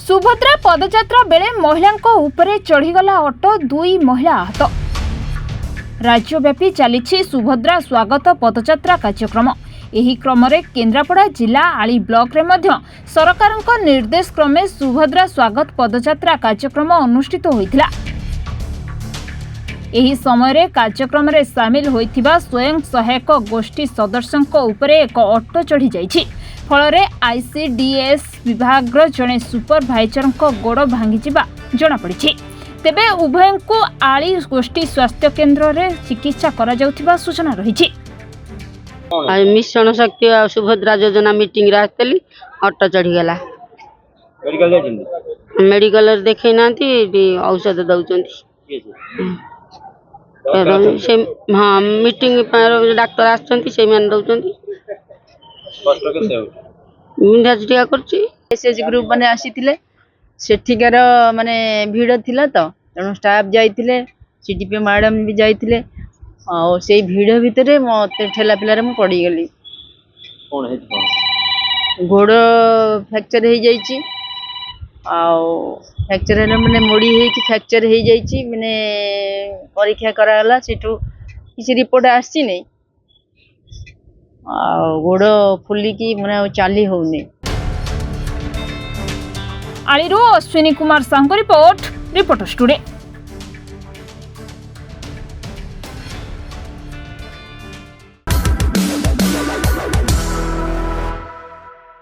सुभद्रा पदयात्रा बेले महिला उपरे चढ़ीगला ऑटो दुई महिला आहत। राज्यव्यापी चली सुभद्रा स्वागत पदयात्रा कार्यक्रम। एही क्रम रे केन्द्रापड़ा जिला आली ब्लॉक रे मध्य सरकारक निर्देश क्रमे सुभद्रा स्वागत पदयात्रा कार्यक्रम अनुष्ठित होइथिला। एही समय रे कार्यक्रम रे शामिल होइथिबा स्वयं सहायक गोष्ठी सदस्यक उपरे एक ऑटो चढ़ी जाइछि। फलरे आईसीडीएस विभाग जड़े सुपरभाइजर गोड़ भांगी जना पड़ी। तेबे उभय को आली गोष्ठी स्वास्थ्य केन्द्र रे चिकित्सा करा जाउथिबा सूचना रही। मिशन शक्ति सुभद्रा योजना मीटिंग आसली ऑटो चढ़ीगला मेडिकल देखे ना औषध दौरान। हाँ मीटिंग डाक्तर आसुँच एसएच ग्रुप माने आसीथिले सेठिकार माने भीड़ थिला तो तेणु स्टाफ जाइथिले सीडीपी मैडम भी जाइथिले और से भीड़ भितर मते ठेला पिलारे मु पड़ी गली। गोड़ फ्रैक्चर हो जाइछि फ्रैक्चर है माने मोड़ी है कि फ्रैक्चर हो जाइछि माने परीक्षा कराला सेठू किसी रिपोर्ट आसी नहीं गोड़ फुलिकी माने चाली होउनी। आलीरू अश्विनी कुमार सांग रिपोर्ट रिपोर्टर्स टुडे।